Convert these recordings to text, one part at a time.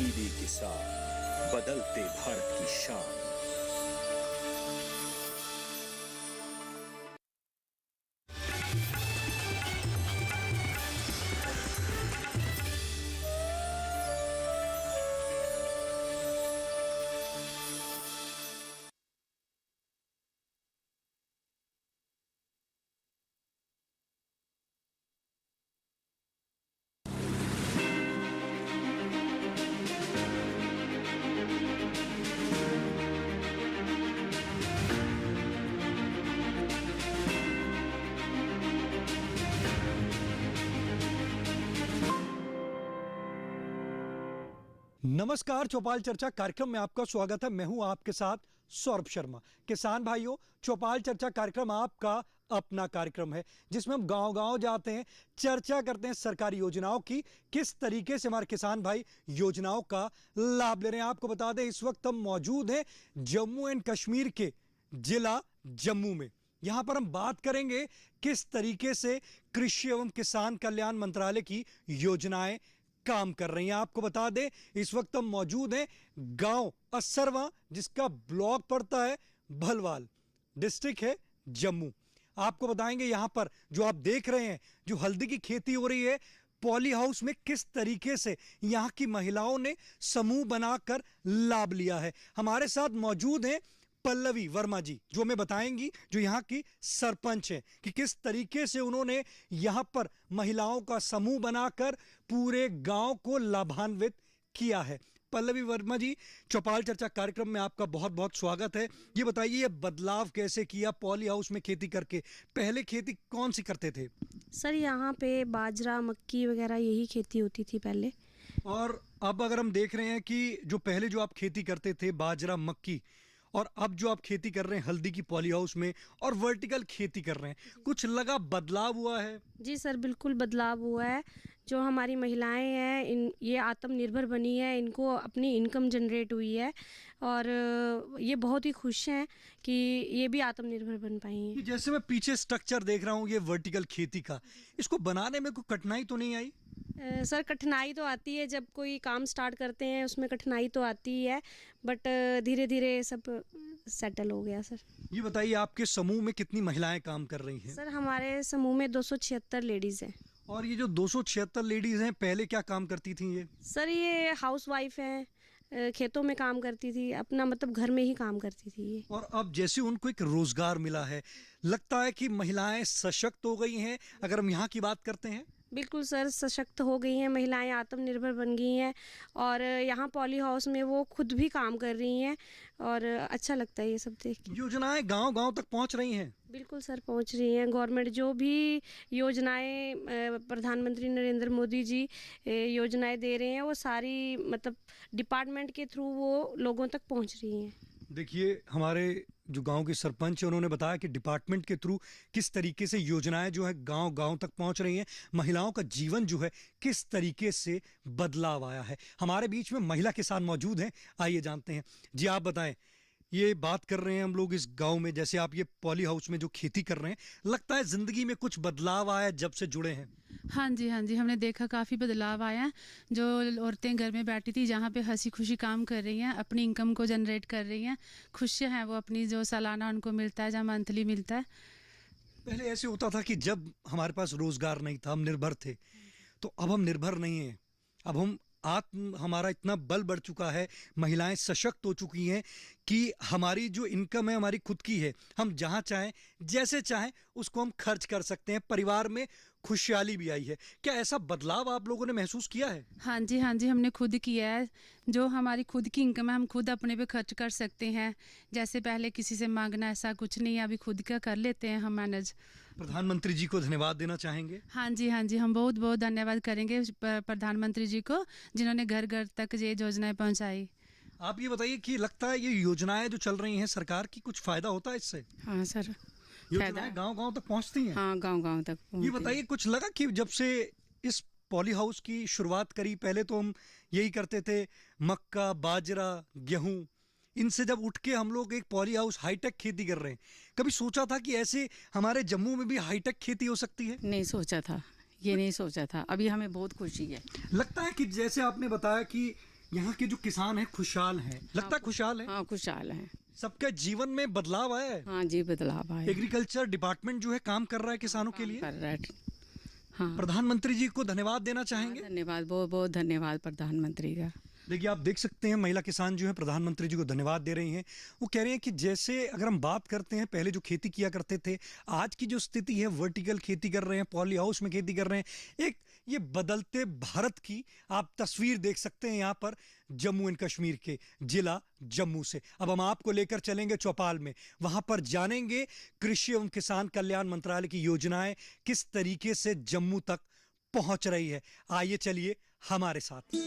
TV किसान, बदलते भारत की शान। नमस्कार, चौपाल चर्चा कार्यक्रम में आपका स्वागत है। मैं हूं आपके साथ सौरभ शर्मा। किसान भाइयों, चौपाल चर्चा कार्यक्रम आपका अपना कार्यक्रम है जिसमें हम गांव-गांव जाते हैं, चर्चा करते हैं सरकारी योजनाओं की, किस तरीके से हमारे किसान भाई योजनाओं का लाभ ले रहे हैं। आपको बता दें, इस वक्त हम मौजूद हैं जम्मू एंड कश्मीर के जिला जम्मू में। यहाँ पर हम बात करेंगे किस तरीके से कृषि एवं किसान कल्याण मंत्रालय की योजनाएं काम कर रही हैं। आपको बता दें, इस वक्त हम मौजूद हैं गांव असरवा, जिसका ब्लॉक पड़ता है भलवाल, डिस्ट्रिक्ट है जम्मू। आपको बताएंगे यहाँ पर जो आप देख रहे हैं, जो हल्दी की खेती हो रही है, पॉली हाउस में किस तरीके से यहाँ की महिलाओं ने समूह बनाकर लाभ लिया है। हमारे साथ मौजूद हैं पल्लवी वर्मा जी, जो हमें बताएंगी, जो यहाँ की सरपंच है, कि किस तरीके से उन्होंने यहाँ पर महिलाओं का समूह बनाकर पूरे गांव को लाभान्वित किया है। पल्लवी वर्मा जी, चौपाल चर्चा कार्यक्रम में आपका बहुत बहुत स्वागत है। ये बताइए, ये बदलाव कैसे किया पॉली हाउस में खेती करके? पहले खेती कौन सी करते थे? सर, यहाँ पे बाजरा, मक्की वगैरह यही खेती होती थी पहले। और अब अगर हम देख रहे हैं कि जो पहले जो आप खेती करते थे बाजरा, मक्की, और अब जो आप खेती कर रहे हैं हल्दी की पॉली हाउस में और वर्टिकल खेती कर रहे हैं, कुछ लगा बदलाव हुआ है? जी सर, बिल्कुल बदलाव हुआ है। जो हमारी महिलाएं हैं, ये आत्मनिर्भर बनी है, इनको अपनी इनकम जनरेट हुई है और ये बहुत ही खुश हैं कि ये भी आत्मनिर्भर बन पाई हैं। जैसे मैं पीछे स्ट्रक्चर देख रहा हूँ ये वर्टिकल खेती का, इसको बनाने में कोई कठिनाई तो नहीं आई? सर, कठिनाई तो आती है, जब कोई काम स्टार्ट करते हैं उसमें कठिनाई तो आती ही है, बट धीरे धीरे सब सेटल हो गया। सर, ये बताइए, आपके समूह में कितनी महिलाएं काम कर रही हैं? सर, हमारे समूह में 276 लेडीज़ हैं। और ये जो 276 लेडीज हैं, पहले क्या काम करती थी ये? सर, ये हाउस वाइफ हैं, खेतों में काम करती थी, अपना मतलब घर में ही काम करती थी ये। और अब जैसे उनको एक रोजगार मिला है, लगता है कि महिलाएं सशक्त हो गई हैं। अगर हम यहाँ की बात करते हैं, बिल्कुल सर, सशक्त हो गई हैं महिलाएं, आत्मनिर्भर बन गई हैं और यहाँ पॉली हाउस में वो खुद भी काम कर रही हैं और अच्छा लगता है ये सब देख के। योजनाएं गांव-गांव तक पहुंच रही हैं? बिल्कुल सर, पहुंच रही हैं। गवर्नमेंट जो भी योजनाएं प्रधानमंत्री नरेंद्र मोदी जी योजनाएं दे रहे हैं, वो सारी मतलब डिपार्टमेंट के थ्रू वो लोगों तक पहुंच रही हैं। देखिए, हमारे जो गांव के सरपंच हैं, उन्होंने बताया कि डिपार्टमेंट के थ्रू किस तरीके से योजनाएं जो है गांव-गांव तक पहुंच रही हैं, महिलाओं का जीवन जो है किस तरीके से बदलाव आया है। हमारे बीच में महिला किसान मौजूद हैं, आइए जानते हैं। जी, आप बताएं, ये बात कर रहे हैं हम लोग इस गांव में, जैसे आप ये पॉली हाउस में जो खेती कर रहे हैं, लगता है जिंदगी में कुछ बदलाव आया जब से जुड़े हैं? हाँ जी, हमने देखा काफ़ी बदलाव आया है। जो औरतें घर में बैठी थी, जहाँ पे हंसी खुशी काम कर रही हैं, अपनी इनकम को जनरेट कर रही हैं, खुश हैं वो, अपनी जो सालाना उनको मिलता है, जहाँ मंथली मिलता है। पहले ऐसे होता था कि जब हमारे पास रोजगार नहीं था, हम निर्भर थे, तो अब हम निर्भर नहीं हैं। अब हमारा इतना बल बढ़ चुका है, महिलाएं सशक्त हो चुकी हैं कि हमारी जो इनकम है हमारी खुद की है, हम जहां चाहें जैसे चाहें उसको हम खर्च कर सकते हैं। परिवार में खुशहाली भी आई है। क्या ऐसा बदलाव आप लोगों ने महसूस किया है? हाँ जी, हमने खुद किया है। जो हमारी खुद की इनकम है, हम खुद अपने पे खर्च कर सकते हैं। जैसे पहले किसी से मांगना ऐसा कुछ नहीं है, अभी खुद का कर लेते हैं हम मैनेज। प्रधानमंत्री जी को धन्यवाद देना चाहेंगे? हाँ जी, हम बहुत बहुत धन्यवाद करेंगे प्रधानमंत्री जी को, जिन्होंने घर घर तक ये योजनाएं पहुँचाई। आप ये बताइए कि लगता है ये योजनाएं जो चल रही हैं सरकार की, कुछ फायदा होता है इससे? हाँ सर, योजनाएं गांव-गांव तक पहुंचती हैं? हाँ, गांव-गांव तक पहुंचती। ये बताइए, कुछ लगा कि जब से इस पॉली हाउस की शुरुआत करी, पहले तो हम यही करते थे मक्का, बाजरा, गेहूं, इनसे जब उठ के हम लोग एक पॉली हाउस हाईटेक खेती कर रहे हैं, कभी सोचा था कि ऐसे हमारे जम्मू में भी हाईटेक खेती हो सकती है? नहीं सोचा था, ये नहीं सोचा था। अभी हमें बहुत खुशी है। लगता है कि जैसे आपने बताया कि यहाँ के जो किसान हैं खुशहाल हैं, लगता है खुशहाल है। हाँ खुशहाल हैं। सबके जीवन में बदलाव आया है। हाँ जी बदलाव आया। एग्रीकल्चर डिपार्टमेंट जो है काम कर रहा है किसानों के लिए। कर रहा है। हाँ प्रधानमंत्री जी को धन्यवाद देना चाहेंगे। धन्यवाद, बहुत बहुत धन्यवाद प्रधानमंत्री का। देखिए आप देख सकते हैं महिला किसान जो है प्रधानमंत्री जी को धन्यवाद दे रही हैं। वो कह रहे हैं कि जैसे अगर हम बात करते हैं पहले जो खेती किया करते थे, आज की जो स्थिति है वर्टिकल खेती कर रहे हैं, पॉली हाउस में खेती कर रहे हैं। एक ये बदलते भारत की आप तस्वीर देख सकते हैं यहाँ पर जम्मू एंड कश्मीर के जिला जम्मू से। अब हम आपको लेकर चलेंगे चौपाल में, वहां पर जानेंगे कृषि एवं किसान कल्याण मंत्रालय की योजनाएं किस तरीके से जम्मू तक पहुंच रही है। आइए चलिए हमारे साथ।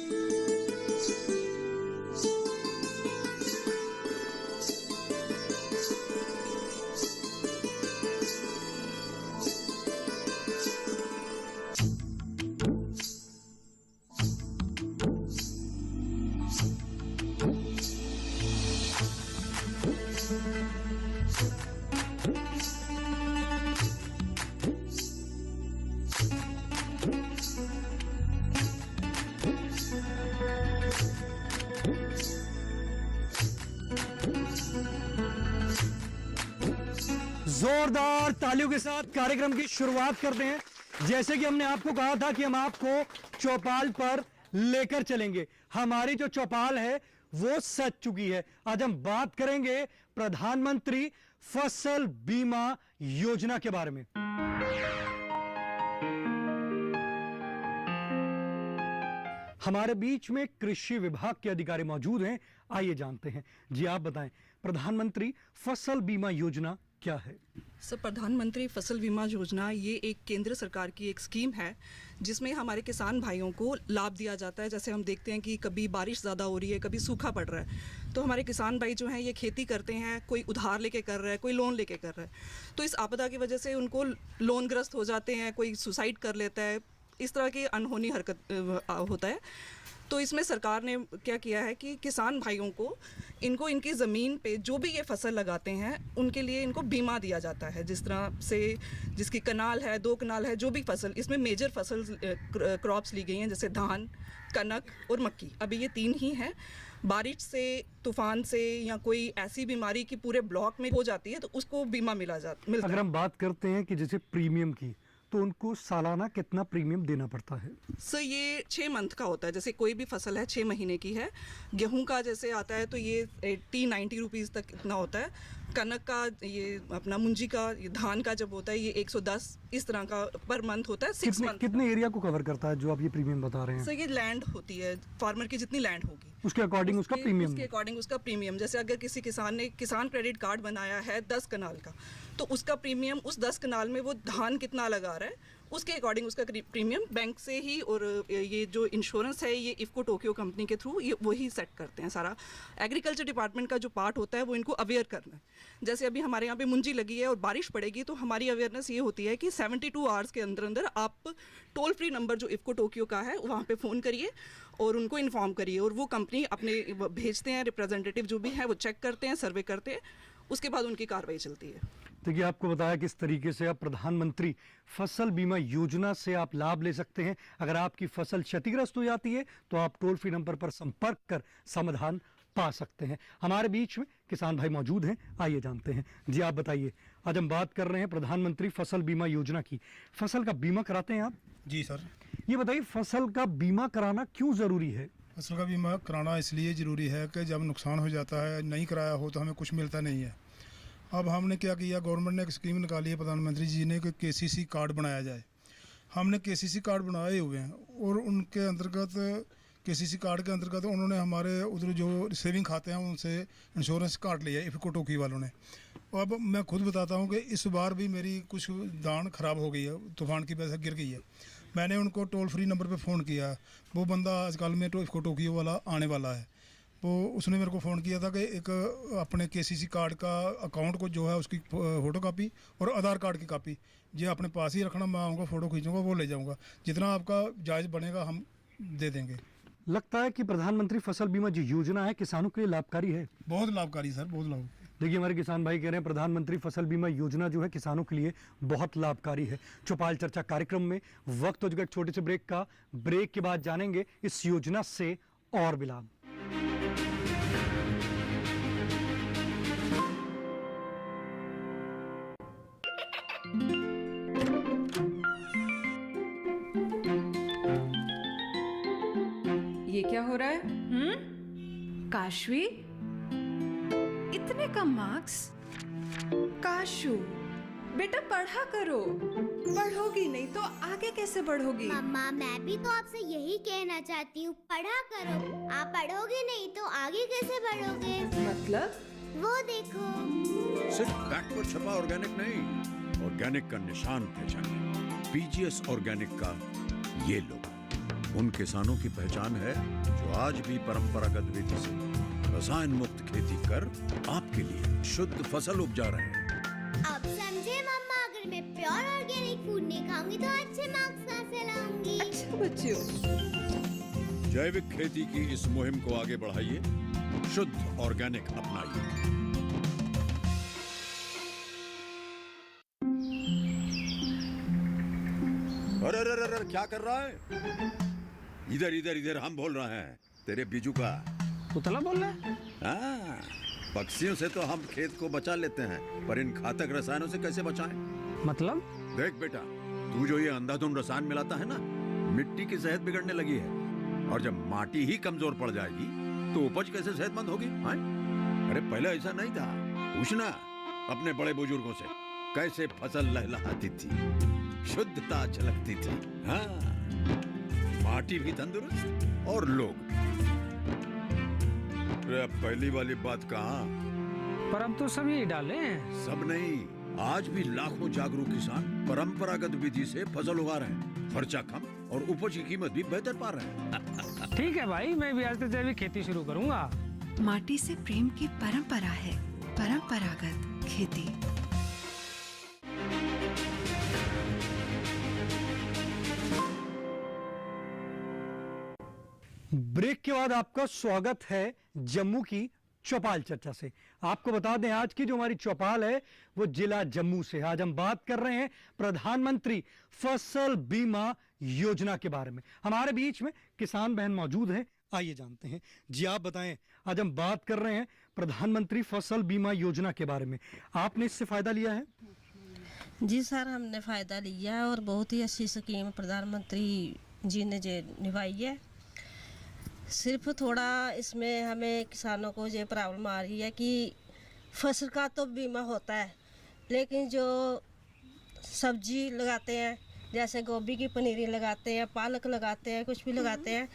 जोरदार तालियों के साथ कार्यक्रम की शुरुआत करते हैं। जैसे कि हमने आपको कहा था कि हम आपको चौपाल पर लेकर चलेंगे। हमारी जो चौपाल है वो सज चुकी है। आज हम बात करेंगे प्रधानमंत्री फसल बीमा योजना के बारे में। हमारे बीच में कृषि विभाग के अधिकारी मौजूद हैं। आइए जानते हैं। जी आप बताएं, प्रधानमंत्री फसल बीमा योजना क्या है? सर, प्रधानमंत्री फसल बीमा योजना ये एक केंद्र सरकार की एक स्कीम है जिसमें हमारे किसान भाइयों को लाभ दिया जाता है। जैसे हम देखते हैं कि कभी बारिश ज़्यादा हो रही है, कभी सूखा पड़ रहा है, तो हमारे किसान भाई जो हैं ये खेती करते हैं, कोई उधार लेके कर रहा है, कोई लोन लेके कर रहा है। तो इस आपदा की वजह से उनको लोनग्रस्त हो जाते हैं, कोई सुसाइड कर लेता है, इस तरह की अनहोनी हरकत होता है। तो इसमें सरकार ने क्या किया है कि किसान भाइयों को इनको इनकी ज़मीन पे जो भी ये फसल लगाते हैं उनके लिए इनको बीमा दिया जाता है। जिस तरह से जिसकी कनाल है, 2 कनाल है, जो भी फसल, इसमें मेजर फसल क्रॉप्स ली गई हैं जैसे धान, कनक और मक्की। अभी ये 3 ही हैं। बारिश से, तूफान से या कोई ऐसी बीमारी की पूरे ब्लॉक में हो जाती है तो उसको बीमा मिलता है। अगर हम बात करते हैं कि जैसे प्रीमियम की, तो उनको सालाना कितना प्रीमियम देना पड़ता है? सर ये 6 मंथ का होता है। जैसे कोई भी फसल है 6 महीने की है। गेहूं का जैसे आता है तो ये 80-90 रुपीज़ तक इतना होता है। कनक का, ये अपना मुंजी का, ये धान का जब होता है ये 110 इस तरह का पर मंथ होता है। 6 मंथ। कितने एरिया को कवर करता है जो आप ये प्रीमियम बता रहे हैं? सर ये लैंड होती है, फार्मर की जितनी लैंड होगी उसके अकॉर्डिंग उसका प्रीमियम। उसके अकॉर्डिंग उसका प्रीमियम। जैसे अगर किसी किसान ने किसान क्रेडिट कार्ड बनाया है 10 कनाल का, तो उसका प्रीमियम उस 10 कनाल में वो धान कितना लगा रहा है उसके अकॉर्डिंग उसका प्रीमियम बैंक से ही, और ये जो इंश्योरेंस है ये इफ़को टोक्यो कंपनी के थ्रू ये वही सेट करते हैं। सारा एग्रीकल्चर डिपार्टमेंट का जो पार्ट होता है वो इनको अवेयर करना है। जैसे अभी हमारे यहाँ पे मुंजी लगी है और बारिश पड़ेगी तो हमारी अवेयरनेस ये होती है कि 72 आवर्स के अंदर अंदर आप टोल फ्री नंबर जो इफ़को टोक्यो का है वहाँ पे फ़ोन करिए और उनको इन्फॉर्म करिए, और वो कंपनी अपने भेजते हैं रिप्रेजेंटेटिव जो भी है, वो चेक करते हैं, सर्वे करते हैं, उसके बाद उनकी कार्रवाई चलती है। देखिए आपको बताया किस तरीके से आप प्रधानमंत्री फसल बीमा योजना से आप लाभ ले सकते हैं। अगर आपकी फसल क्षतिग्रस्त हो जाती है तो आप टोल फ्री नंबर पर संपर्क कर समाधान पा सकते हैं। हमारे बीच में किसान भाई मौजूद हैं। आइए जानते हैं। जी आप बताइए, आज हम बात कर रहे हैं प्रधानमंत्री फसल बीमा योजना की। फसल का बीमा कराते हैं आप? जी सर। ये बताइए फसल का बीमा कराना क्यों ज़रूरी है? फसल का बीमा कराना इसलिए ज़रूरी है कि जब नुकसान हो जाता है, नहीं कराया हो तो हमें कुछ मिलता नहीं है। अब हमने क्या किया, गवर्नमेंट ने एक स्कीम निकाली है प्रधानमंत्री जी ने कि KCC कार्ड बनाया जाए। हमने KCC कार्ड बनाए हुए हैं और उनके अंतर्गत KCC कार्ड के अंतर्गत उन्होंने हमारे उधर जो सेविंग खाते हैं उनसे इंश्योरेंस काट लिया इफ़को टोक्यो वालों ने। अब मैं खुद बताता हूँ कि इस बार भी मेरी कुछ दान ख़राब हो गई है, तूफ़ान की वजह से गिर गई है। मैंने उनको टोल फ्री नंबर पे फ़ोन किया, वो बंदा आजकल में इफ़को टोक्यो वाला आने वाला है, वो उसने मेरे को फ़ोन किया था कि एक अपने KCC कार्ड का अकाउंट को जो है उसकी फ़ोटो कापी और आधार कार्ड की कापी ये अपने पास ही रखना, मैं आऊँगा फ़ोटो खींचूँगा, वो ले जाऊँगा, जितना आपका जायज़ बनेगा हम दे देंगे। लगता है कि प्रधानमंत्री फसल बीमा जो योजना है किसानों के लिए लाभकारी है। बहुत लाभकारी सर, बहुत लाभ। देखिए हमारे किसान भाई कह रहे हैं प्रधानमंत्री फसल बीमा योजना जो है किसानों के लिए बहुत लाभकारी है। चौपाल चर्चा कार्यक्रम में वक्त हो चुका एक छोटे से ब्रेक का। ब्रेक के बाद जानेंगे इस योजना से और भी लाभ। ये क्या हो रहा है? काशवी, इतने कम मार्क्स? काशू, बेटा पढ़ा करो। पढ़ोगी नहीं तो आगे कैसे बढ़ोगी? मम्मा, मैं भी तो आपसे यही कहना चाहती हूँ, पढ़ा करो। आप पढ़ोगे नहीं तो आगे कैसे बढ़ोगे? मतलब? वो देखो। सिर्फ बैक पर छपा ऑर्गेनिक नहीं, ऑर्गेनिक का निशान पहचाने। पीजीएस ऑर्गेनिक का ये लोग उन किसानों की पहचान है जो आज भी परंपरागत विधि से रसायन मुक्त खेती कर आपके लिए शुद्ध फसल उपजा रहे हैं। अब समझे मम्मा, अगर मैं प्योर ऑर्गेनिक फूड नहीं खाऊंगी तो अच्छे मार्क्स कहाँ से लाऊंगी? अच्छा बच्चियों, जैविक खेती की इस मुहिम को आगे बढ़ाइए, शुद्ध ऑर्गेनिक अपनाइए। अरे अरे अरे क्या कर रहा है? इधर इधर इधर, हम बोल रहे हैं तेरे बीजू का। पुतला बोल रहा है? हाँ, पक्षियों से तो हम खेत को बचा लेते हैं, पर इन घातक रसायनों से कैसे बचाएं? मतलब? देख बेटा, तू जो ये अंधाधुंध रसायन मिलाता है ना, मिट्टी की सेहत बिगड़ने लगी है। और जब माटी ही कमजोर पड़ जाएगी तो उपज कैसे सेहतमंद होगी? हाँ? अरे पहले ऐसा नहीं था। पूछना अपने बड़े बुजुर्गों से, कैसे फसल लहलहाती थी, शुद्धता झलकती थी। हाँ, माटी भी तंदुरुस्त और लोग। अरे पहली वाली बात कहाँ? पर अब तो सब यही डाले हैं। सब नहीं, आज भी लाखों जागरूक किसान परंपरागत विधि से फसल उगा रहे हैं। खर्चा कम और उपज की कीमत भी बेहतर पा रहे हैं। ठीक है भाई, मैं भी आज से जैविक खेती शुरू करूंगा। माटी से प्रेम की परंपरा है, परंपरागत खेती। ब्रेक के बाद आपका स्वागत है जम्मू की चौपाल चर्चा से। आपको बता दें, आज की जो हमारी चौपाल है वो जिला जम्मू से। आज हम बात कर रहे हैं प्रधानमंत्री फसल बीमा योजना के बारे में। हमारे बीच में किसान बहन मौजूद हैं, आइए जानते हैं। जी आप बताएं, आज हम बात कर रहे हैं प्रधानमंत्री फसल बीमा योजना के बारे में। आपने इससे फायदा लिया है? जी सर, हमने फ़ायदा लिया है और बहुत ही अच्छी स्कीम प्रधानमंत्री जी ने जो निभाई है। सिर्फ थोड़ा इसमें हमें किसानों को ये प्रॉब्लम आ रही है कि फसल का तो बीमा होता है, लेकिन जो सब्जी लगाते हैं, जैसे गोभी की पनीरी लगाते हैं, पालक लगाते हैं, कुछ भी लगाते हैं,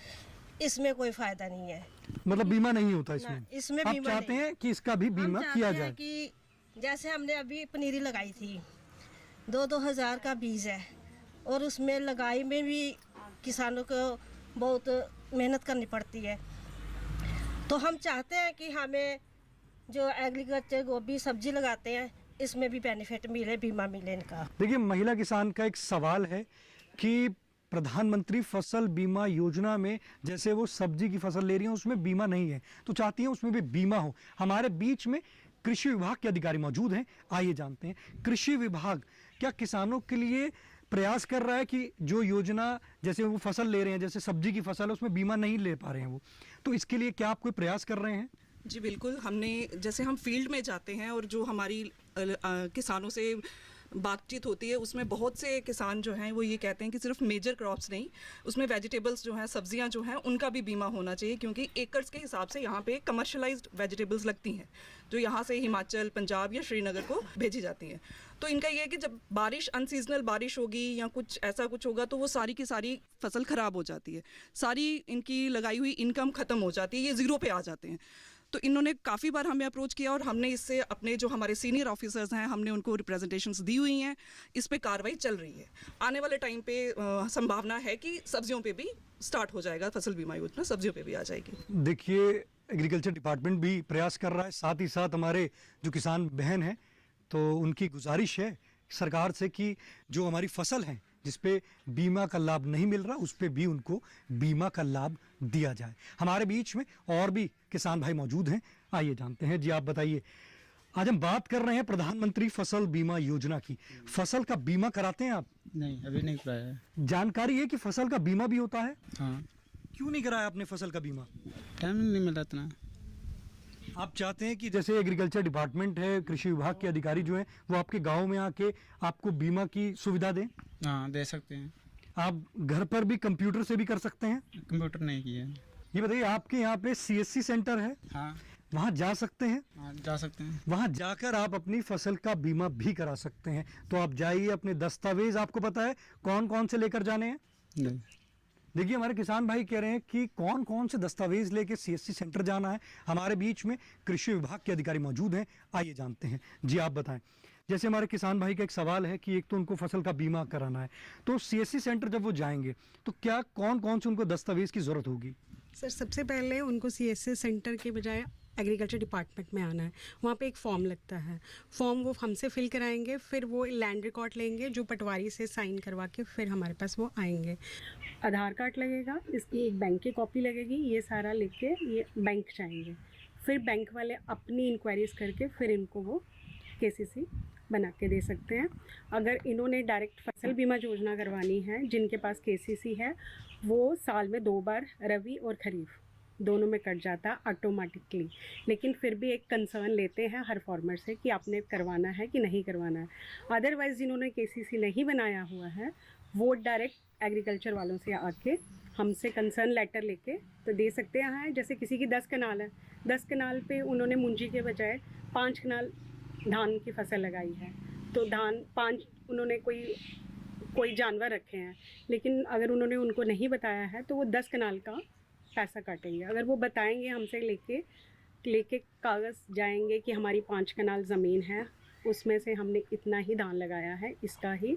इसमें कोई फ़ायदा नहीं है। मतलब बीमा नहीं होता इसमें? इसमें आप बीमा चाहते नहीं। हैं कि इसका भी बीमा किया जाए? कि जैसे हमने अभी पनीरी लगाई थी, 2-2 हज़ार का बीज है और उसमें लगाई में भी किसानों को बहुत मेहनत करनी पड़ती है। तो हम चाहते हैं कि हमें जो एग्रीकल्चर गोभी सब्जी लगाते हैं, इसमें भी बेनिफिट मिले, बीमा मिले इनका। देखिए, महिला किसान का एक सवाल है कि प्रधानमंत्री फसल बीमा योजना में जैसे वो सब्जी की फसल ले रही हैं उसमें बीमा नहीं है, तो चाहती हैं उसमें भी बीमा हो। हमारे बीच में कृषि विभाग के अधिकारी मौजूद हैं, आइए जानते हैं। कृषि विभाग क्या किसानों के लिए प्रयास कर रहा है कि जो योजना, जैसे वो फसल ले रहे हैं, जैसे सब्जी की फसल है, उसमें बीमा नहीं ले पा रहे हैं वो, तो इसके लिए क्या आप कोई प्रयास कर रहे हैं? जी बिल्कुल, हमने जैसे हम फील्ड में जाते हैं और जो हमारी किसानों से बातचीत होती है, उसमें बहुत से किसान जो हैं वो ये कहते हैं कि सिर्फ मेजर क्रॉप्स नहीं, उसमें वेजिटेबल्स जो हैं, सब्जियां जो हैं, उनका भी बीमा होना चाहिए, क्योंकि एकर्स के हिसाब से यहाँ पे कमर्शलाइज्ड वेजिटेबल्स लगती हैं जो यहाँ से हिमाचल, पंजाब या श्रीनगर को भेजी जाती हैं। तो इनका ये है कि जब बारिश, अनसीजनल बारिश होगी या कुछ ऐसा कुछ होगा तो वो सारी की सारी फसल ख़राब हो जाती है, सारी इनकी लगाई हुई इनकम ख़त्म हो जाती है, ये ज़ीरो पे आ जाते हैं। तो इन्होंने काफ़ी बार हमें अप्रोच किया और हमने इससे अपने जो हमारे सीनियर ऑफिसर्स हैं, हमने उनको रिप्रेजेंटेशंस दी हुई हैं, इस पे कार्रवाई चल रही है। आने वाले टाइम पे संभावना है कि सब्जियों पे भी स्टार्ट हो जाएगा फसल बीमा योजना, सब्जियों पे भी आ जाएगी। देखिए, एग्रीकल्चर डिपार्टमेंट भी प्रयास कर रहा है, साथ ही साथ हमारे जो किसान बहन हैं तो उनकी गुजारिश है सरकार से कि जो हमारी फसल है जिस पे बीमा का लाभ नहीं मिल रहा, उस पे भी उनको बीमा का लाभ दिया जाए। हमारे बीच में और भी किसान भाई मौजूद हैं, आइए जानते हैं। जी आप बताइए, आज हम बात कर रहे हैं प्रधानमंत्री फसल बीमा योजना की। फसल का बीमा कराते हैं आप? नहीं, अभी नहीं कराया है। जानकारी है कि फसल का बीमा भी होता है? हाँ। क्यों नहीं कराया आपने फसल का बीमा? टाइम नहीं मिला इतना। आप चाहते हैं कि जैसे एग्रीकल्चर डिपार्टमेंट है, कृषि विभाग के अधिकारी जो हैं वो आपके गांव में आके आपको बीमा की सुविधा दें? हाँ, दे सकते हैं। आप घर पर भी कंप्यूटर से भी कर सकते हैं? कंप्यूटर नहीं किया। ये बताइए, आपके यहाँ पे CSC सेंटर है? हाँ, वहाँ जा सकते हैं? हाँ, जा सकते हैं। वहाँ जाकर आप अपनी फसल का बीमा भी करा सकते हैं। तो आप जाइए, अपने दस्तावेज आपको पता है कौन कौन से लेकर जाने हैं? नहीं। देखिए, हमारे किसान भाई कह रहे हैं कि कौन कौन से दस्तावेज लेके CSC सेंटर जाना है। हमारे बीच में कृषि विभाग के अधिकारी मौजूद हैं, आइए जानते हैं। जी आप बताएं। जैसे हमारे किसान भाई का एक सवाल है कि एक तो उनको फसल का बीमा कराना है, तो CSC सेंटर जब वो जाएंगे तो क्या कौन कौन से उनको दस्तावेज की जरूरत होगी? सर, सबसे पहले उनको CSC सेंटर के बजाय एग्रीकल्चर डिपार्टमेंट में आना है। वहाँ पे एक फॉर्म लगता है, फॉर्म वो हमसे फिल कराएंगे, फिर वो लैंड रिकॉर्ड लेंगे जो पटवारी से साइन करवा के फिर हमारे पास वो आएंगे। आधार कार्ड लगेगा, इसकी एक बैंक की कॉपी लगेगी, ये सारा लिख के ये बैंक जाएंगे। फिर बैंक वाले अपनी इंक्वायरीज करके फिर इनको वो KCC बना के दे सकते हैं। अगर इन्होंने डायरेक्ट फसल बीमा योजना करवानी है, जिनके पास KCC है, वो साल में 2 बार रबी और खरीफ दोनों में कट जाता है ऑटोमेटिकली। लेकिन फिर भी एक कंसर्न लेते हैं हर फार्मर से कि आपने करवाना है कि नहीं करवाना है। अदरवाइज़ जिन्होंने KCC नहीं बनाया हुआ है वो डायरेक्ट एग्रीकल्चर वालों से आके हमसे कंसर्न लेटर लेके तो दे सकते हैं। जैसे किसी की 10 कनाल है, 10 कनाल पे उन्होंने मुंजी के बजाय 5 कनाल धान की फसल लगाई है, तो धान 5 उन्होंने कोई जानवर रखे हैं, लेकिन अगर उन्होंने उनको नहीं बताया है तो वो 10 कनाल का पैसा काटेंगे। अगर वो बताएंगे हमसे लेके कागज़ जाएंगे कि हमारी 5 कनाल ज़मीन है, उसमें से हमने इतना ही धान लगाया है, इसका ही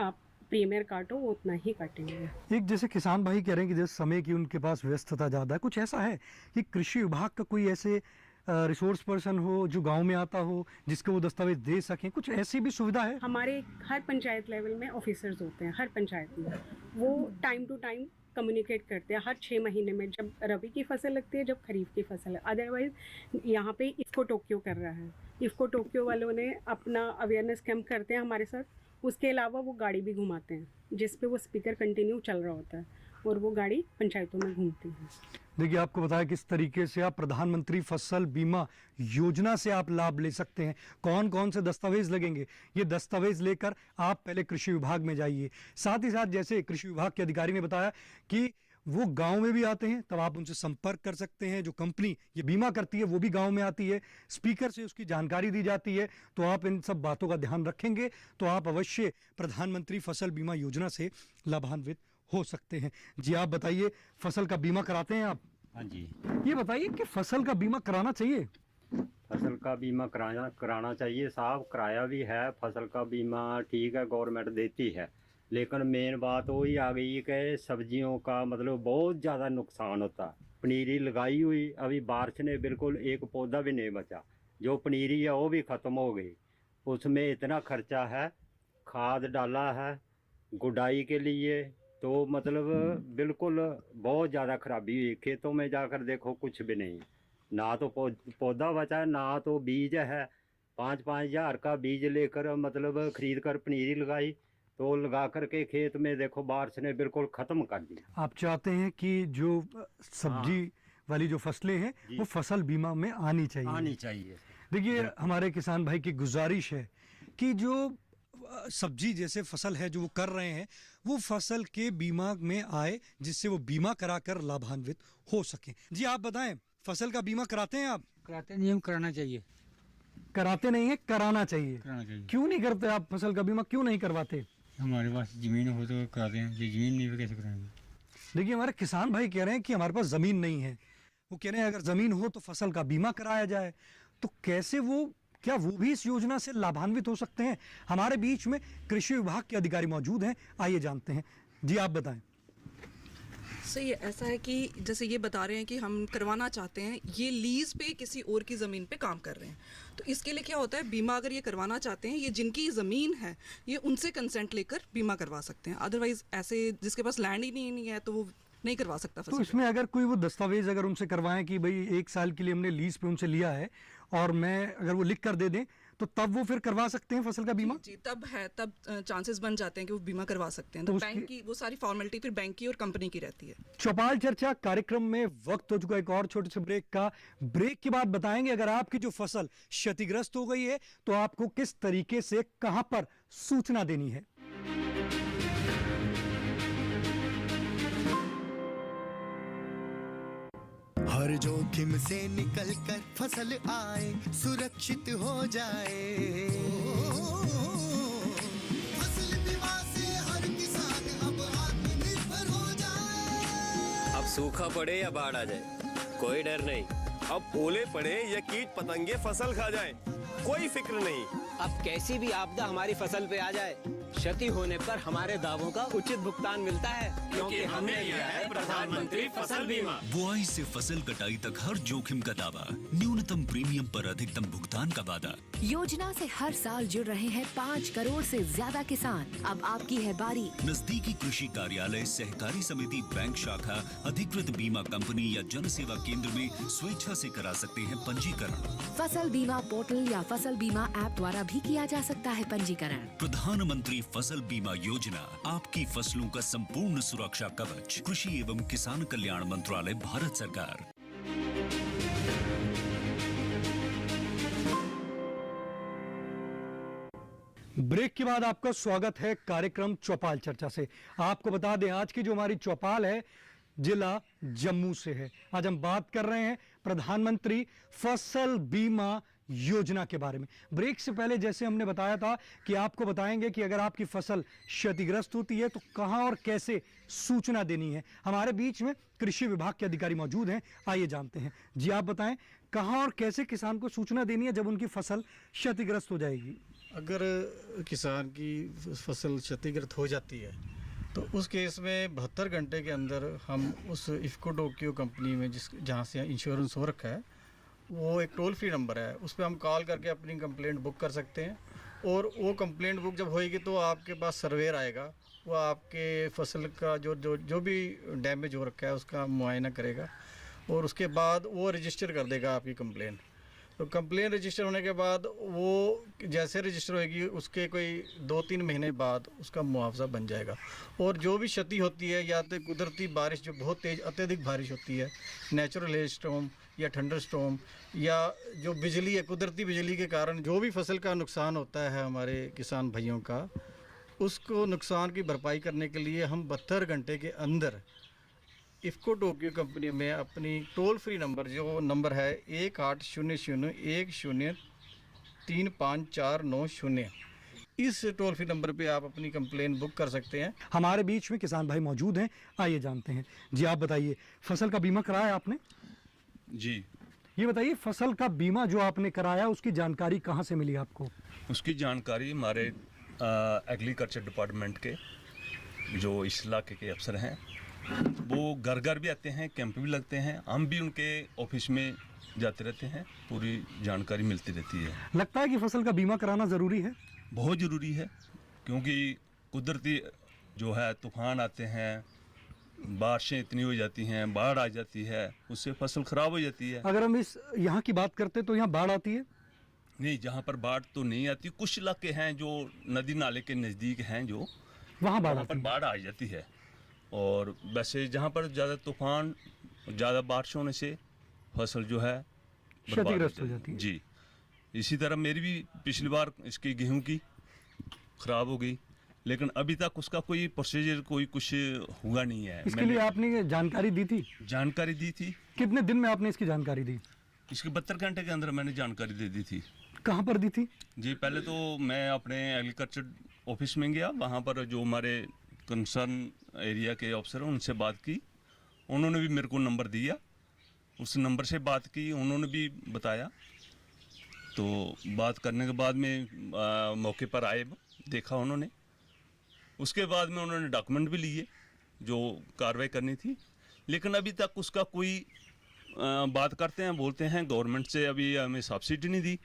आप प्रीमियर काटो, वो उतना ही काटेंगे। एक जैसे किसान भाई कह रहे हैं कि जिस समय की उनके पास व्यस्तता ज़्यादा है, कुछ ऐसा है कि कृषि विभाग का कोई ऐसे रिसोर्स पर्सन हो जो गांव में आता हो जिसको वो दस्तावेज दे सकें, कुछ ऐसी भी सुविधा है? हमारे हर पंचायत लेवल में ऑफिसर्स होते हैं, हर पंचायत में वो टाइम टू टाइम कम्युनिकेट करते हैं। हर 6 महीने में जब रबी की फसल लगती है, जब खरीफ की फसल है। अदरवाइज़ यहाँ पे इफ़को टोक्यो कर रहा है, इफ़को टोक्यो वालों ने अपना अवेयरनेस कैंप करते हैं हमारे साथ। उसके अलावा वो गाड़ी भी घुमाते हैं जिस पे वो स्पीकर कंटिन्यू चल रहा होता है और वो गाड़ी पंचायतों में घूमती है। देखिए, आपको बताया किस तरीके से आप प्रधानमंत्री फसल बीमा योजना से आप लाभ ले सकते हैं। कौन कौन से दस्तावेज लगेंगे, ये दस्तावेज लेकर आप पहले कृषि विभाग में जाइए। साथ ही साथ जैसे कृषि विभाग के अधिकारी ने बताया कि वो गांव में भी आते हैं, तब आप उनसे संपर्क कर सकते हैं। जो कंपनी ये बीमा करती है वो भी गांव में आती है, स्पीकर से उसकी जानकारी दी जाती है। तो आप इन सब बातों का ध्यान रखेंगे तो आप अवश्य प्रधानमंत्री फसल बीमा योजना से लाभान्वित हो सकते हैं। जी आप बताइए, फसल का बीमा कराते हैं आप? हाँ जी। ये बताइए कि फसल का बीमा कराना चाहिए? फसल का बीमा कराना चाहिए साहब, कराया भी है। फसल का बीमा ठीक है, गवर्नमेंट देती है, लेकिन मेन बात वही आ गई कि सब्जियों का मतलब बहुत ज़्यादा नुकसान होता है। पनीरी लगाई हुई, अभी बारिश ने बिल्कुल एक पौधा भी नहीं बचा, जो पनीरी है वो भी ख़त्म हो गई। उसमें इतना खर्चा है, खाद डाला है गुडाई के लिए, तो मतलब बिल्कुल बहुत ज़्यादा खराबी हुई। खेतों में जाकर देखो कुछ भी नहीं, ना तो पौधा बचा ना तो बीज है। 5-5 हज़ार का बीज लेकर मतलब खरीद कर पनीरी लगाई, तो लगा करके खेत में देखो बारिश ने बिल्कुल ख़त्म कर दिया। आप चाहते हैं कि जो सब्जी वाली जो फसलें हैं वो फसल बीमा में आनी चाहिए? देखिए, हमारे किसान भाई की गुजारिश है कि जो सब्जी जैसे फसल है जो वो कर रहे हैं वो फसल के बीमा में आए, जिससे वो बीमा कराकर लाभान्वित हो सकें। जी आप बताएं, फसल का बीमा कराते हैं आप? कराते नहीं, हम कराना चाहिए। कराते नहीं है, कराना चाहिए। क्यों नहीं करते आप फसल का बीमा, क्यों नहीं करवाते? हमारे पास ज़मीन हो तो कराते हैं, ये ज़मीन नहीं तो कैसे कराएंगे? देखिए, हमारे किसान भाई कह रहे हैं कि हमारे पास ज़मीन नहीं है। वो कह रहे हैं अगर ज़मीन हो तो फसल का बीमा कराया जाए। तो कैसे क्या वो भी इस योजना से लाभान्वित हो सकते हैं? हमारे बीच में कृषि विभाग के अधिकारी मौजूद हैं, आइए जानते हैं। जी आप बताएं। सही है, ऐसा है कि जैसे ये बता रहे हैं कि हम करवाना चाहते हैं, ये लीज पे किसी और की ज़मीन पे काम कर रहे हैं, तो इसके लिए क्या होता है, बीमा अगर ये करवाना चाहते हैं, ये जिनकी ज़मीन है ये उनसे कंसेंट लेकर बीमा करवा सकते हैं। अदरवाइज ऐसे जिसके पास लैंड ही नहीं है तो वो नहीं करवा सकता। तो इसमें अगर कोई वो दस्तावेज अगर उनसे करवाएं कि भाई 1 साल के लिए हमने लीज पे उनसे लिया है और मैं अगर वो लिख कर दे दें तो तब वो फिर करवा सकते हैं फसल का बीमा? जी तब है, तब चांसेस बन जाते हैं कि वो बीमा करवा सकते हैं। तो बैंक की वो सारी फॉर्मेलिटी फिर बैंक की और कंपनी की रहती है। चौपाल चर्चा कार्यक्रम में वक्त हो चुका है एक और छोटे से ब्रेक का। ब्रेक के बाद बताएंगे अगर आपकी जो फसल क्षतिग्रस्त हो गई है तो आपको किस तरीके से कहां पर सूचना देनी है। हर जोखिम से निकल कर फसल आए, सुरक्षित हो जाए। फसल बीमा से हर किसान अब आत्मनिर्भर हो जाए। अब सूखा पड़े या बाढ़ आ जाए, कोई डर नहीं। अब ओले पड़े या कीट पतंगे फसल खा जाए, कोई फिक्र नहीं। अब कैसी भी आपदा हमारी फसल पे आ जाए, क्षति होने पर हमारे दावों का उचित भुगतान मिलता है, क्योंकि हमने लिया है प्रधानमंत्री फसल बीमा। बुआई से फसल कटाई तक हर जोखिम का दावा, न्यूनतम प्रीमियम पर अधिकतम भुगतान का वादा। योजना से हर साल जुड़ रहे हैं 5 करोड़ से ज्यादा किसान। अब आपकी है बारी। नजदीकी कृषि कार्यालय, सहकारी समिति, बैंक शाखा, अधिकृत बीमा कंपनी या जन सेवा केंद्र में स्वेच्छा से करा सकते हैं पंजीकरण। फसल बीमा पोर्टल या फसल बीमा ऐप द्वारा भी किया जा सकता है पंजीकरण। प्रधानमंत्री फसल बीमा योजना, आपकी फसलों का संपूर्ण सुरक्षा कवच। कृषि एवं किसान कल्याण मंत्रालय, भारत सरकार। ब्रेक के बाद आपका स्वागत है कार्यक्रम चौपाल चर्चा से। आपको बता दें आज की जो हमारी चौपाल है जिला जम्मू से है। आज हम बात कर रहे हैं प्रधानमंत्री फसल बीमा योजना के बारे में। ब्रेक से पहले जैसे हमने बताया था कि आपको बताएंगे कि अगर आपकी फसल क्षतिग्रस्त होती है तो कहां और कैसे सूचना देनी है। हमारे बीच में कृषि विभाग के अधिकारी मौजूद हैं, आइए जानते हैं। जी आप बताएं, कहां और कैसे किसान को सूचना देनी है जब उनकी फसल क्षतिग्रस्त हो जाएगी? अगर किसान की फसल क्षतिग्रस्त हो जाती है तो उस केस में 72 घंटे के अंदर हम उस इफ्को टोक्यो कंपनी में जहाँ से इंश्योरेंस हो रखा है, वो एक टोल फ्री नंबर है, उस पर हम कॉल करके अपनी कंप्लेंट बुक कर सकते हैं। और वो कंप्लेंट बुक जब होएगी तो आपके पास सर्वेयर आएगा, वो आपके फसल का जो भी डैमेज हो रखा है उसका मुआयना करेगा और उसके बाद वो रजिस्टर कर देगा आपकी कंप्लेंट। तो कंप्लेन रजिस्टर होने के बाद वो जैसे रजिस्टर होएगी उसके कोई 2-3 महीने बाद उसका मुआवजा बन जाएगा। और जो भी क्षति होती है, या तो कुदरती बारिश जो बहुत तेज़ अत्यधिक बारिश होती है, नेचुरल हेल स्टॉर्म या थंडर स्टॉर्म, या जो बिजली है, कुदरती बिजली के कारण जो भी फसल का नुकसान होता है हमारे किसान भाइयों का, उसको नुकसान की भरपाई करने के लिए हम 72 घंटे के अंदर इफ्को टोक्यो कंपनी में अपनी टोल फ्री नंबर, जो नंबर है 180010035490, इस टोल फ्री नंबर पे आप अपनी कंप्लेन बुक कर सकते हैं। हमारे बीच में किसान भाई मौजूद हैं, आइए जानते हैं। जी आप बताइए, फसल का बीमा कराया आपने? जी। ये बताइए, फसल का बीमा जो आपने कराया उसकी जानकारी कहाँ से मिली आपको? उसकी जानकारी हमारे एग्रीकल्चर डिपार्टमेंट के जो इस इलाके के अफसर हैं वो घर घर भी आते हैं, कैंप भी लगते हैं, हम भी उनके ऑफिस में जाते रहते हैं, पूरी जानकारी मिलती रहती है। लगता है कि फसल का बीमा कराना ज़रूरी है? बहुत ज़रूरी है, क्योंकि कुदरती जो है तूफान आते हैं, बारिशें इतनी हो जाती हैं, बाढ़ आ जाती है, उससे फसल ख़राब हो जाती है। अगर हम इस यहाँ की बात करते तो यहाँ बाढ़ आती है? नहीं, जहाँ पर बाढ़ तो नहीं आती। कुछ इलाके हैं जो नदी नाले के नज़दीक हैं, जो वहाँ बाढ़ आ जाती है। और वैसे जहाँ पर ज़्यादा तूफान, ज़्यादा बारिश होने से फसल जो है क्षतिग्रस्त हो जाती है। जी, इसी तरह मेरी भी पिछली बार इसकी गेहूं की ख़राब हो गई, लेकिन अभी तक उसका कोई प्रोसीजर कोई कुछ हुआ नहीं है। इसके लिए आपने जानकारी दी थी? जानकारी दी थी। कितने दिन में आपने इसकी जानकारी दी? इसके 72 घंटे के अंदर मैंने जानकारी दे दी थी। कहाँ पर दी थी? जी, पहले तो मैं अपने एग्रीकल्चर ऑफिस में गया, वहाँ पर जो हमारे कंसर्न एरिया के अफसर हैं उनसे बात की, उन्होंने भी मेरे को नंबर दिया, उस नंबर से बात की, उन्होंने भी बताया। तो बात करने के बाद में मौके पर आए, देखा उन्होंने, उसके बाद में उन्होंने डॉक्यूमेंट भी लिए जो कार्रवाई करनी थी, लेकिन अभी तक उसका कोई बात करते हैं, बोलते हैं गवर्नमेंट से अभी हमें सब्सिडी नहीं दी।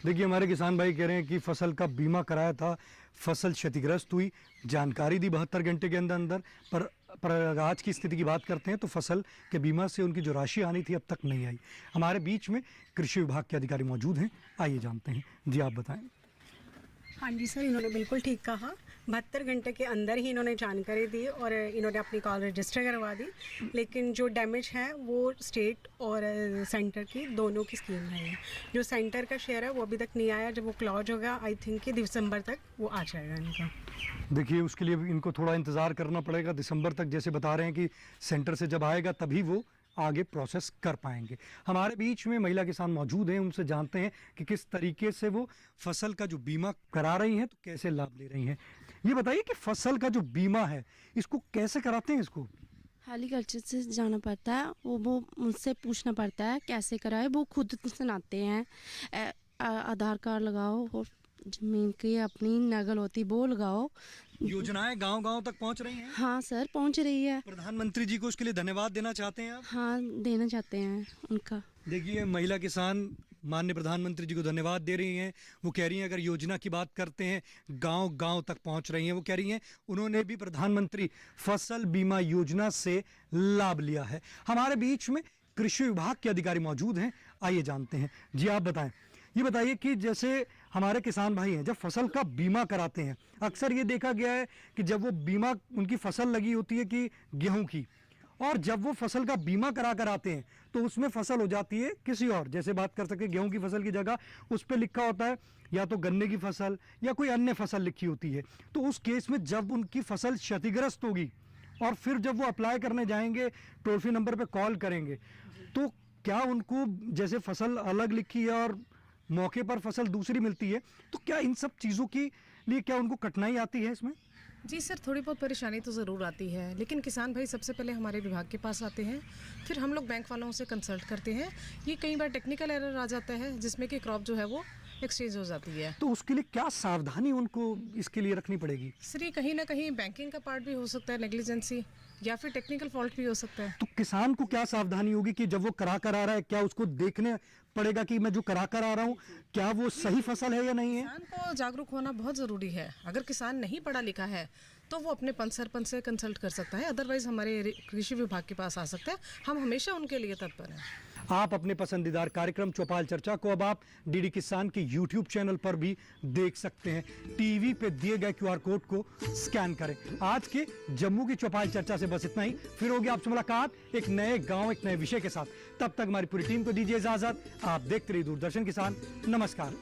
देखिए, हमारे किसान भाई कह रहे हैं कि फसल का बीमा कराया था, फसल क्षतिग्रस्त हुई, जानकारी दी 72 घंटे के अंदर अंदर, पर पर आज की स्थिति की बात करते हैं तो फसल के बीमा से उनकी जो राशि आनी थी अब तक नहीं आई। हमारे बीच में कृषि विभाग के अधिकारी मौजूद हैं, आइए जानते हैं। जी आप बताएं। हाँ जी सर, इन्होंने बिल्कुल ठीक कहा। 72 घंटे के अंदर ही इन्होंने जानकारी दी और इन्होंने अपनी कॉल रजिस्टर करवा दी। लेकिन जो डैमेज है वो स्टेट और सेंटर की दोनों की स्कीम है। जो सेंटर का शेयर है वो अभी तक नहीं आया। जब वो क्लॉज होगा आई थिंक कि दिसंबर तक वो आ जाएगा इनका। देखिए उसके लिए इनको थोड़ा इंतज़ार करना पड़ेगा दिसंबर तक, जैसे बता रहे हैं कि सेंटर से जब आएगा तभी वो आगे प्रोसेस कर पाएंगे। हमारे बीच में महिला किसान मौजूद हैं, उनसे जानते हैं कि किस तरीके से वो फसल का जो बीमा करा रही हैं तो कैसे लाभ ले रही हैं। ये बताइए कि फसल का जो बीमा है इसको कैसे कराते हैं? इसको एग्रीकल्चर से जाना पड़ता है, वो मुझसे पूछना पड़ता है कैसे कराए। वो खुद सुनाते हैं, आधार कार्ड लगाओ और जमीन की अपनी नकल होती वो लगाओ। योजनाएं गांव-गांव तक पहुंच रही हैं? हाँ सर, पहुंच रही है। प्रधानमंत्री जी को उसके लिए धन्यवाद देना चाहते हैं आप? हाँ, देना चाहते हैं उनका। देखिए महिला किसान माननीय प्रधानमंत्री जी को धन्यवाद दे रही हैं। वो कह रही हैं अगर योजना की बात करते हैं गांव-गांव तक पहुंच रही हैं। वो कह रही हैं उन्होंने भी प्रधानमंत्री फसल बीमा योजना से लाभ लिया है। हमारे बीच में कृषि विभाग के अधिकारी मौजूद हैं, आइए जानते हैं। जी आप बताएं, ये बताइए कि जैसे हमारे किसान भाई हैं जब फसल का बीमा कराते हैं, अक्सर ये देखा गया है कि जब वो बीमा उनकी फसल लगी होती है कि गेहूं की, और जब वो फसल का बीमा करा कर आते हैं तो उसमें फसल हो जाती है किसी और। जैसे बात कर सकते हैं गेहूं की फसल की जगह उस पर लिखा होता है या तो गन्ने की फसल या कोई अन्य फसल लिखी होती है। तो उस केस में जब उनकी फसल क्षतिग्रस्त होगी और फिर जब वो अप्लाई करने जाएंगे, टोल फ्री नंबर पर कॉल करेंगे, तो क्या उनको जैसे फसल अलग लिखी है और मौके पर फसल दूसरी मिलती है, तो क्या इन सब चीज़ों के लिए क्या उनको कठिनाई आती है इसमें? जी सर, थोड़ी बहुत परेशानी तो ज़रूर आती है, लेकिन किसान भाई सबसे पहले हमारे विभाग के पास आते हैं, फिर हम लोग बैंक वालों से कंसल्ट करते हैं। ये कई बार टेक्निकल एरर आ जाता है जिसमें कि क्रॉप जो है वो एक्सचेंज हो जाती है। तो उसके लिए क्या सावधानी उनको इसके लिए रखनी पड़ेगी? सर ये कहीं ना कहीं बैंकिंग का पार्ट भी हो सकता है, नेग्लिजेंसी, या फिर टेक्निकल फॉल्ट भी हो सकता है। तो किसान को क्या सावधानी होगी कि जब वो करा कर आ रहा है क्या उसको देखने पड़ेगा कि मैं जो करा कर आ रहा हूँ क्या वो सही फसल है या नहीं है? किसान को जागरूक होना बहुत ज़रूरी है। अगर किसान नहीं पढ़ा लिखा है तो वो अपने पंच सरपंच से कंसल्ट कर सकता है, अदरवाइज हमारे कृषि विभाग के पास आ सकता है। हम हमेशा उनके लिए तत्पर हैं। आप अपने पसंदीदार कार्यक्रम चौपाल चर्चा को अब आप डीडी किसान के यूट्यूब चैनल पर भी देख सकते हैं। टीवी पे दिए गए QR कोड को स्कैन करें। आज के जम्मू की चौपाल चर्चा से बस इतना ही। फिर होगी आपसे मुलाकात एक नए गांव, एक नए विषय के साथ। तब तक हमारी पूरी टीम को दीजिए इजाजत। आप देखते रहिए दूरदर्शन किसान। नमस्कार।